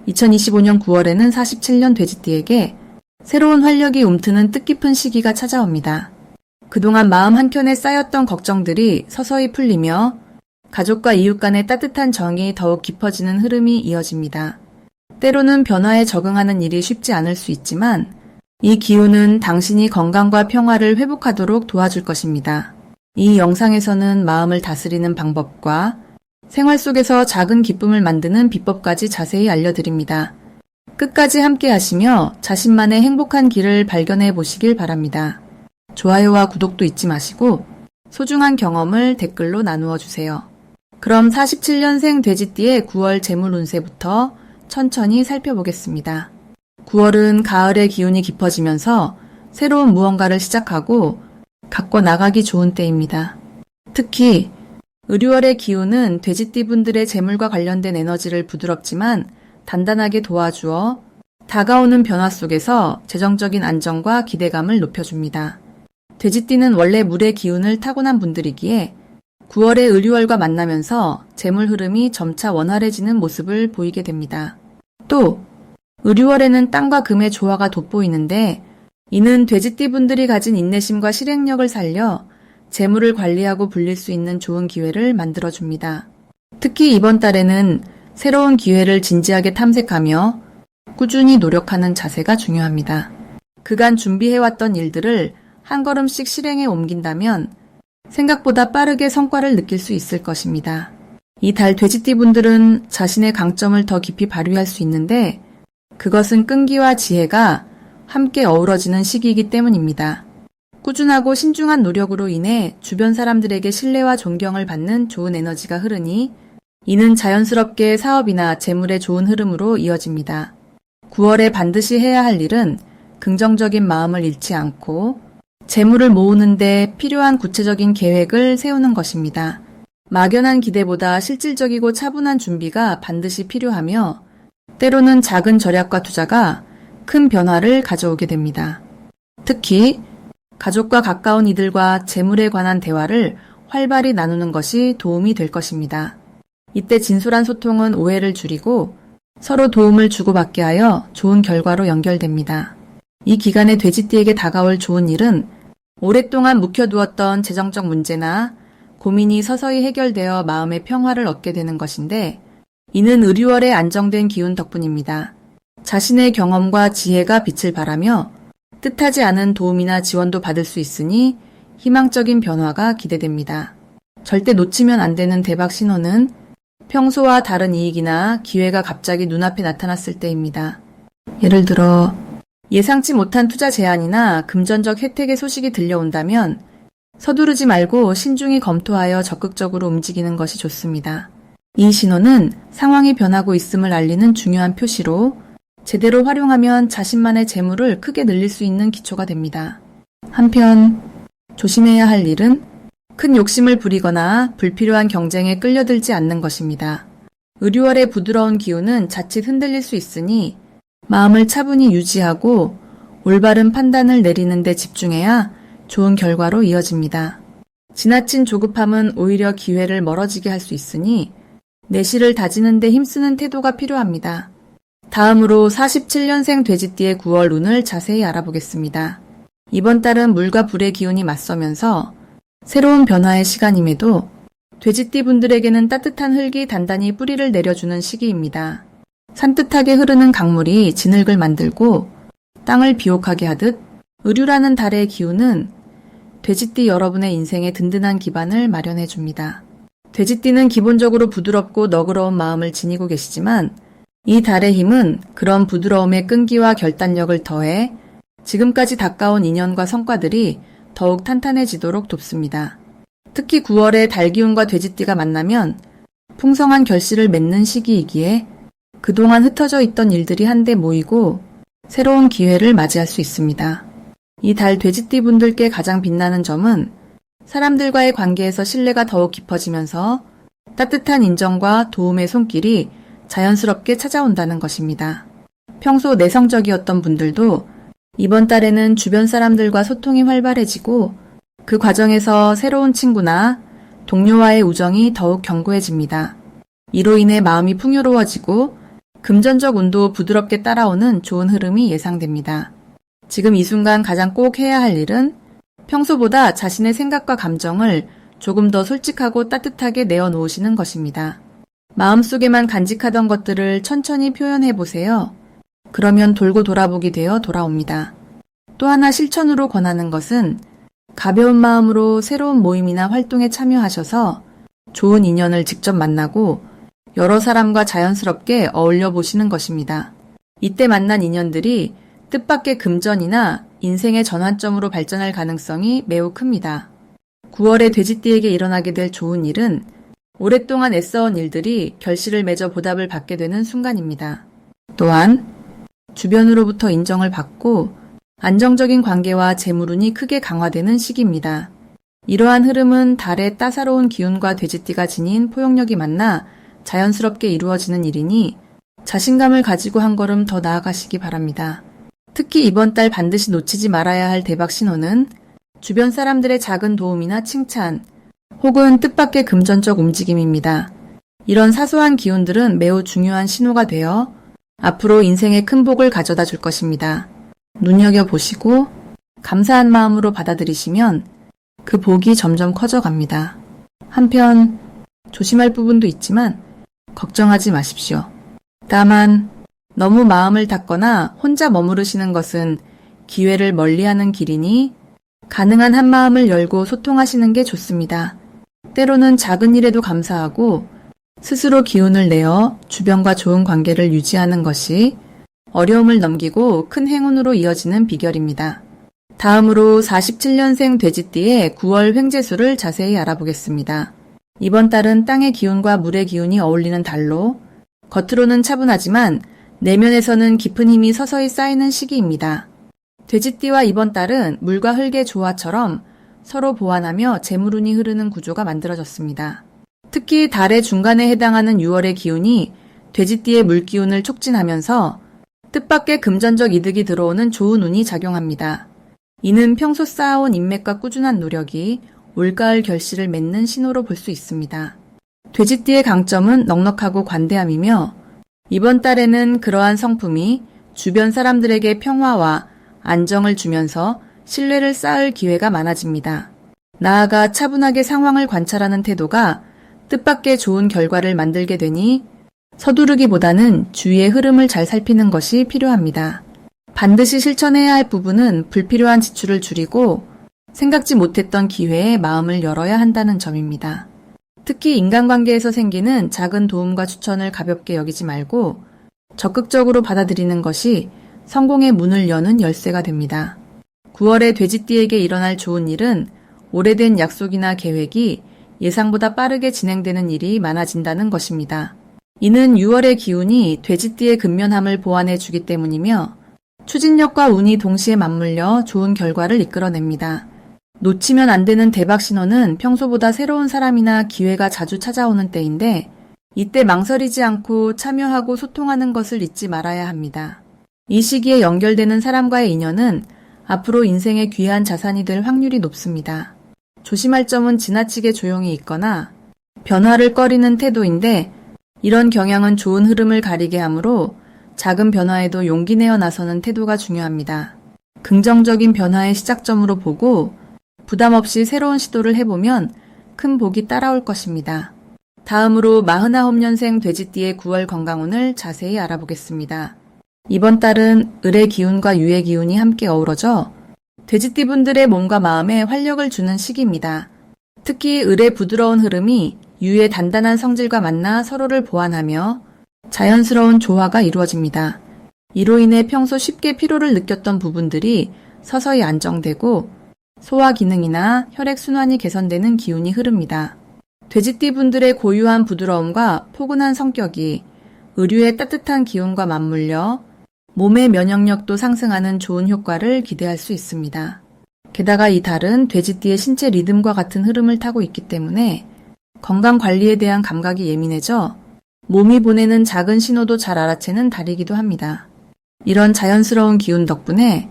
2025년 9월에는 47년 돼지띠에게 새로운 활력이 움트는 뜻깊은 시기가 찾아옵니다. 그동안 마음 한켠에 쌓였던 걱정들이 서서히 풀리며 가족과 이웃 간의 따뜻한 정이 더욱 깊어지는 흐름이 이어집니다. 때로는 변화에 적응하는 일이 쉽지 않을 수 있지만 이 기운은 당신이 건강과 평화를 회복하도록 도와줄 것입니다. 이 영상에서는 마음을 다스리는 방법과 생활 속에서 작은 기쁨을 만드는 비법까지 자세히 알려드립니다. 끝까지 함께 하시며 자신만의 행복한 길을 발견해 보시길 바랍니다. 좋아요와 구독도 잊지 마시고 소중한 경험을 댓글로 나누어 주세요. 그럼 47년생 돼지띠의 9월 재물 운세부터 천천히 살펴보겠습니다. 9월은 가을의 기운이 깊어지면서 새로운 무언가를 시작하고 갖고 나가기 좋은 때입니다. 특히 을유월의 기운은 돼지띠 분들의 재물과 관련된 에너지를 부드럽지만 단단하게 도와주어 다가오는 변화 속에서 재정적인 안정과 기대감을 높여줍니다. 돼지띠는 원래 물의 기운을 타고난 분들이기에 9월의 을유월과 만나면서 재물 흐름이 점차 원활해지는 모습을 보이게 됩니다. 또 을유월에는 땅과 금의 조화가 돋보이는데 이는 돼지띠 분들이 가진 인내심과 실행력을 살려 재물을 관리하고 불릴 수 있는 좋은 기회를 만들어줍니다. 특히 이번 달에는 새로운 기회를 진지하게 탐색하며 꾸준히 노력하는 자세가 중요합니다. 그간 준비해왔던 일들을 한 걸음씩 실행에 옮긴다면 생각보다 빠르게 성과를 느낄 수 있을 것입니다. 이 달 돼지띠 분들은 자신의 강점을 더 깊이 발휘할 수 있는데 그것은 끈기와 지혜가 함께 어우러지는 시기이기 때문입니다. 꾸준하고 신중한 노력으로 인해 주변 사람들에게 신뢰와 존경을 받는 좋은 에너지가 흐르니 이는 자연스럽게 사업이나 재물의 좋은 흐름으로 이어집니다. 9월에 반드시 해야 할 일은 긍정적인 마음을 잃지 않고 재물을 모으는 데 필요한 구체적인 계획을 세우는 것입니다. 막연한 기대보다 실질적이고 차분한 준비가 반드시 필요하며 때로는 작은 절약과 투자가 큰 변화를 가져오게 됩니다. 특히 가족과 가까운 이들과 재물에 관한 대화를 활발히 나누는 것이 도움이 될 것입니다. 이때 진솔한 소통은 오해를 줄이고 서로 도움을 주고받게 하여 좋은 결과로 연결됩니다. 이 기간에 돼지띠에게 다가올 좋은 일은 오랫동안 묵혀두었던 재정적 문제나 고민이 서서히 해결되어 마음의 평화를 얻게 되는 것인데 이는 을유월의 안정된 기운 덕분입니다. 자신의 경험과 지혜가 빛을 발하며 뜻하지 않은 도움이나 지원도 받을 수 있으니 희망적인 변화가 기대됩니다. 절대 놓치면 안 되는 대박 신호는 평소와 다른 이익이나 기회가 갑자기 눈앞에 나타났을 때입니다. 예를 들어 예상치 못한 투자 제안이나 금전적 혜택의 소식이 들려온다면 서두르지 말고 신중히 검토하여 적극적으로 움직이는 것이 좋습니다. 이 신호는 상황이 변하고 있음을 알리는 중요한 표시로 제대로 활용하면 자신만의 재물을 크게 늘릴 수 있는 기초가 됩니다. 한편 조심해야 할 일은 큰 욕심을 부리거나 불필요한 경쟁에 끌려들지 않는 것입니다. 을유월의 부드러운 기운은 자칫 흔들릴 수 있으니 마음을 차분히 유지하고 올바른 판단을 내리는 데 집중해야 좋은 결과로 이어집니다. 지나친 조급함은 오히려 기회를 멀어지게 할 수 있으니 내실을 다지는 데 힘쓰는 태도가 필요합니다. 다음으로 47년생 돼지띠의 9월 운을 자세히 알아보겠습니다. 이번 달은 물과 불의 기운이 맞서면서 새로운 변화의 시간임에도 돼지띠 분들에게는 따뜻한 흙이 단단히 뿌리를 내려주는 시기입니다. 산뜻하게 흐르는 강물이 진흙을 만들고 땅을 비옥하게 하듯 을유라는 달의 기운은 돼지띠 여러분의 인생에 든든한 기반을 마련해 줍니다. 돼지띠는 기본적으로 부드럽고 너그러운 마음을 지니고 계시지만 이 달의 힘은 그런 부드러움의 끈기와 결단력을 더해 지금까지 가까운 인연과 성과들이 더욱 탄탄해지도록 돕습니다. 특히 9월에 달기운과 돼지띠가 만나면 풍성한 결실을 맺는 시기이기에 그동안 흩어져 있던 일들이 한데 모이고 새로운 기회를 맞이할 수 있습니다. 이 달 돼지띠 분들께 가장 빛나는 점은 사람들과의 관계에서 신뢰가 더욱 깊어지면서 따뜻한 인정과 도움의 손길이 자연스럽게 찾아온다는 것입니다. 평소 내성적이었던 분들도 이번 달에는 주변 사람들과 소통이 활발해지고 그 과정에서 새로운 친구나 동료와의 우정이 더욱 견고해집니다. 이로 인해 마음이 풍요로워지고 금전적 운도 부드럽게 따라오는 좋은 흐름이 예상됩니다. 지금 이 순간 가장 꼭 해야 할 일은 평소보다 자신의 생각과 감정을 조금 더 솔직하고 따뜻하게 내어놓으시는 것입니다. 마음속에만 간직하던 것들을 천천히 표현해 보세요. 그러면 돌고 돌아보기 되어 돌아옵니다. 또 하나 실천으로 권하는 것은 가벼운 마음으로 새로운 모임이나 활동에 참여하셔서 좋은 인연을 직접 만나고 여러 사람과 자연스럽게 어울려 보시는 것입니다. 이때 만난 인연들이 뜻밖의 금전이나 인생의 전환점으로 발전할 가능성이 매우 큽니다. 9월에 돼지띠에게 일어나게 될 좋은 일은 오랫동안 애써온 일들이 결실을 맺어 보답을 받게 되는 순간입니다. 또한 주변으로부터 인정을 받고 안정적인 관계와 재물운이 크게 강화되는 시기입니다. 이러한 흐름은 달의 따사로운 기운과 돼지띠가 지닌 포용력이 만나 자연스럽게 이루어지는 일이니 자신감을 가지고 한 걸음 더 나아가시기 바랍니다. 특히 이번 달 반드시 놓치지 말아야 할 대박 신호는 주변 사람들의 작은 도움이나 칭찬, 혹은 뜻밖의 금전적 움직임입니다. 이런 사소한 기운들은 매우 중요한 신호가 되어 앞으로 인생에 큰 복을 가져다 줄 것입니다. 눈여겨보시고 감사한 마음으로 받아들이시면 그 복이 점점 커져갑니다. 한편 조심할 부분도 있지만 걱정하지 마십시오. 다만 너무 마음을 닫거나 혼자 머무르시는 것은 기회를 멀리하는 길이니 가능한 한 마음을 열고 소통하시는 게 좋습니다. 때로는 작은 일에도 감사하고 스스로 기운을 내어 주변과 좋은 관계를 유지하는 것이 어려움을 넘기고 큰 행운으로 이어지는 비결입니다. 다음으로 47년생 돼지띠의 9월 횡재수를 자세히 알아보겠습니다. 이번 달은 땅의 기운과 물의 기운이 어울리는 달로 겉으로는 차분하지만 내면에서는 깊은 힘이 서서히 쌓이는 시기입니다. 돼지띠와 이번 달은 물과 흙의 조화처럼 서로 보완하며 재물운이 흐르는 구조가 만들어졌습니다. 특히 달의 중간에 해당하는 6월의 기운이 돼지띠의 물기운을 촉진하면서 뜻밖의 금전적 이득이 들어오는 좋은 운이 작용합니다. 이는 평소 쌓아온 인맥과 꾸준한 노력이 올가을 결실을 맺는 신호로 볼 수 있습니다. 돼지띠의 강점은 넉넉하고 관대함이며 이번 달에는 그러한 성품이 주변 사람들에게 평화와 안정을 주면서 신뢰를 쌓을 기회가 많아집니다. 나아가 차분하게 상황을 관찰하는 태도가 뜻밖의 좋은 결과를 만들게 되니 서두르기보다는 주위의 흐름을 잘 살피는 것이 필요합니다. 반드시 실천해야 할 부분은 불필요한 지출을 줄이고 생각지 못했던 기회에 마음을 열어야 한다는 점입니다. 특히 인간관계에서 생기는 작은 도움과 추천을 가볍게 여기지 말고 적극적으로 받아들이는 것이 성공의 문을 여는 열쇠가 됩니다. 9월에 돼지띠에게 일어날 좋은 일은 오래된 약속이나 계획이 예상보다 빠르게 진행되는 일이 많아진다는 것입니다. 이는 6월의 기운이 돼지띠의 근면함을 보완해 주기 때문이며 추진력과 운이 동시에 맞물려 좋은 결과를 이끌어냅니다. 놓치면 안 되는 대박 신호는 평소보다 새로운 사람이나 기회가 자주 찾아오는 때인데 이때 망설이지 않고 참여하고 소통하는 것을 잊지 말아야 합니다. 이 시기에 연결되는 사람과의 인연은 앞으로 인생의 귀한 자산이 될 확률이 높습니다. 조심할 점은 지나치게 조용히 있거나 변화를 꺼리는 태도인데 이런 경향은 좋은 흐름을 가리게 하므로 작은 변화에도 용기 내어 나서는 태도가 중요합니다. 긍정적인 변화의 시작점으로 보고 부담 없이 새로운 시도를 해보면 큰 복이 따라올 것입니다. 다음으로 49년생 돼지띠의 9월 건강운을 자세히 알아보겠습니다. 이번 달은 을의 기운과 유의 기운이 함께 어우러져 돼지띠 분들의 몸과 마음에 활력을 주는 시기입니다. 특히 을의 부드러운 흐름이 유의 단단한 성질과 만나 서로를 보완하며 자연스러운 조화가 이루어집니다. 이로 인해 평소 쉽게 피로를 느꼈던 부분들이 서서히 안정되고 소화 기능이나 혈액 순환이 개선되는 기운이 흐릅니다. 돼지띠 분들의 고유한 부드러움과 포근한 성격이 의류의 따뜻한 기운과 맞물려 몸의 면역력도 상승하는 좋은 효과를 기대할 수 있습니다. 게다가 이 달은 돼지띠의 신체 리듬과 같은 흐름을 타고 있기 때문에 건강 관리에 대한 감각이 예민해져 몸이 보내는 작은 신호도 잘 알아채는 달이기도 합니다. 이런 자연스러운 기운 덕분에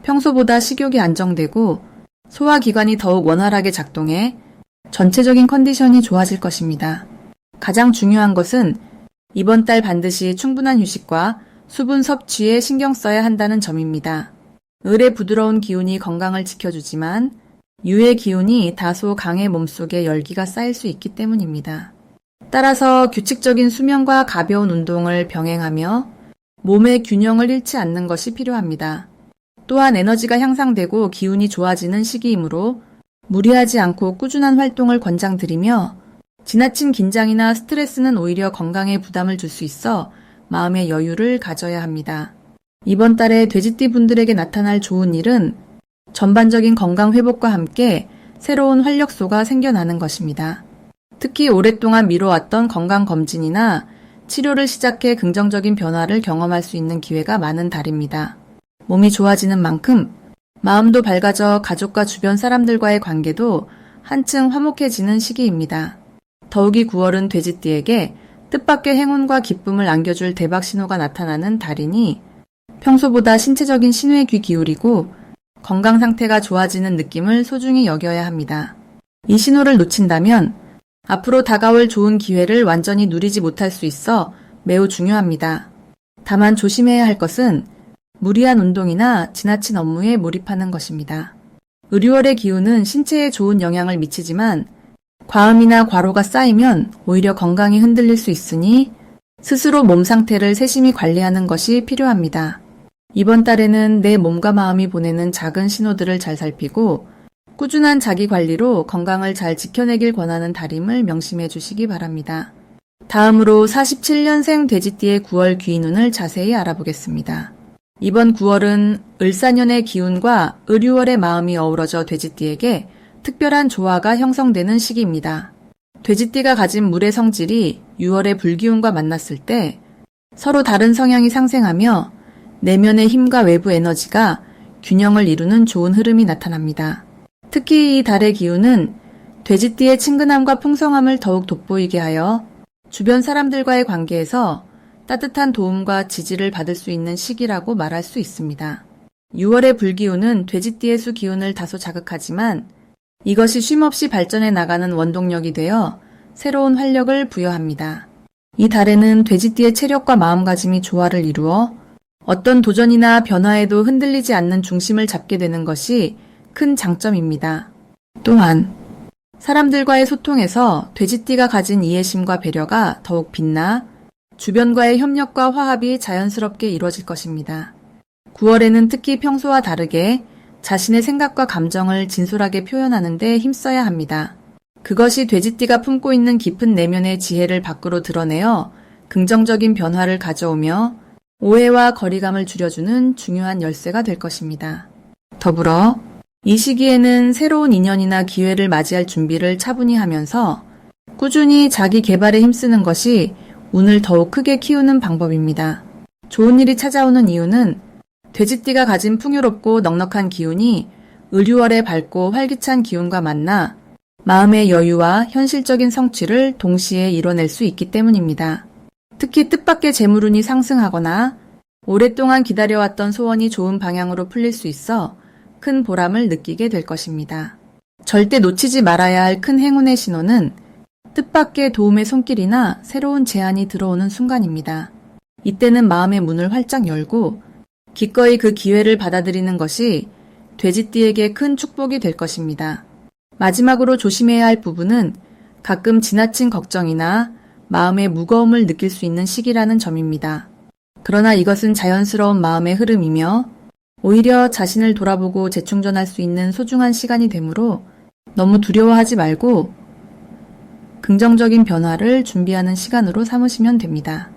평소보다 식욕이 안정되고 소화기관이 더욱 원활하게 작동해 전체적인 컨디션이 좋아질 것입니다. 가장 중요한 것은 이번 달 반드시 충분한 휴식과 수분 섭취에 신경 써야 한다는 점입니다. 을의 부드러운 기운이 건강을 지켜주지만 유의 기운이 다소 강해 몸속에 열기가 쌓일 수 있기 때문입니다. 따라서 규칙적인 수면과 가벼운 운동을 병행하며 몸의 균형을 잃지 않는 것이 필요합니다. 또한 에너지가 향상되고 기운이 좋아지는 시기이므로 무리하지 않고 꾸준한 활동을 권장드리며 지나친 긴장이나 스트레스는 오히려 건강에 부담을 줄 수 있어 마음의 여유를 가져야 합니다. 이번 달에 돼지띠 분들에게 나타날 좋은 일은 전반적인 건강 회복과 함께 새로운 활력소가 생겨나는 것입니다. 특히 오랫동안 미뤄왔던 건강검진이나 치료를 시작해 긍정적인 변화를 경험할 수 있는 기회가 많은 달입니다. 몸이 좋아지는 만큼 마음도 밝아져 가족과 주변 사람들과의 관계도 한층 화목해지는 시기입니다. 더욱이 9월은 돼지띠에게 뜻밖의 행운과 기쁨을 안겨줄 대박 신호가 나타나는 달이니 평소보다 신체적인 신호에 귀 기울이고 건강 상태가 좋아지는 느낌을 소중히 여겨야 합니다. 이 신호를 놓친다면 앞으로 다가올 좋은 기회를 완전히 누리지 못할 수 있어 매우 중요합니다. 다만 조심해야 할 것은 무리한 운동이나 지나친 업무에 몰입하는 것입니다. 을유월의 기운은 신체에 좋은 영향을 미치지만 과음이나 과로가 쌓이면 오히려 건강이 흔들릴 수 있으니 스스로 몸 상태를 세심히 관리하는 것이 필요합니다. 이번 달에는 내 몸과 마음이 보내는 작은 신호들을 잘 살피고 꾸준한 자기 관리로 건강을 잘 지켜내길 권하는 달임을 명심해 주시기 바랍니다. 다음으로 47년생 돼지띠의 9월 귀인운을 자세히 알아보겠습니다. 이번 9월은 을사년의 기운과 을유월의 마음이 어우러져 돼지띠에게 특별한 조화가 형성되는 시기입니다. 돼지띠가 가진 물의 성질이 유월의 불기운과 만났을 때 서로 다른 성향이 상생하며 내면의 힘과 외부 에너지가 균형을 이루는 좋은 흐름이 나타납니다. 특히 이 달의 기운은 돼지띠의 친근함과 풍성함을 더욱 돋보이게 하여 주변 사람들과의 관계에서 따뜻한 도움과 지지를 받을 수 있는 시기라고 말할 수 있습니다. 6월의 불기운은 돼지띠의 수 기운을 다소 자극하지만 이것이 쉼없이 발전해 나가는 원동력이 되어 새로운 활력을 부여합니다. 이 달에는 돼지띠의 체력과 마음가짐이 조화를 이루어 어떤 도전이나 변화에도 흔들리지 않는 중심을 잡게 되는 것이 큰 장점입니다. 또한 사람들과의 소통에서 돼지띠가 가진 이해심과 배려가 더욱 빛나 주변과의 협력과 화합이 자연스럽게 이루어질 것입니다. 9월에는 특히 평소와 다르게 자신의 생각과 감정을 진솔하게 표현하는 데 힘써야 합니다. 그것이 돼지띠가 품고 있는 깊은 내면의 지혜를 밖으로 드러내어 긍정적인 변화를 가져오며 오해와 거리감을 줄여주는 중요한 열쇠가 될 것입니다. 더불어 이 시기에는 새로운 인연이나 기회를 맞이할 준비를 차분히 하면서 꾸준히 자기 개발에 힘쓰는 것이 운을 더욱 크게 키우는 방법입니다. 좋은 일이 찾아오는 이유는 돼지띠가 가진 풍요롭고 넉넉한 기운이 을유월의 밝고 활기찬 기운과 만나 마음의 여유와 현실적인 성취를 동시에 이뤄낼 수 있기 때문입니다. 특히 뜻밖의 재물운이 상승하거나 오랫동안 기다려왔던 소원이 좋은 방향으로 풀릴 수 있어 큰 보람을 느끼게 될 것입니다. 절대 놓치지 말아야 할 큰 행운의 신호는 뜻밖의 도움의 손길이나 새로운 제안이 들어오는 순간입니다. 이때는 마음의 문을 활짝 열고 기꺼이 그 기회를 받아들이는 것이 돼지띠에게 큰 축복이 될 것입니다. 마지막으로 조심해야 할 부분은 가끔 지나친 걱정이나 마음의 무거움을 느낄 수 있는 시기라는 점입니다. 그러나 이것은 자연스러운 마음의 흐름이며 오히려 자신을 돌아보고 재충전할 수 있는 소중한 시간이 되므로 너무 두려워하지 말고 긍정적인 변화를 준비하는 시간으로 삼으시면 됩니다.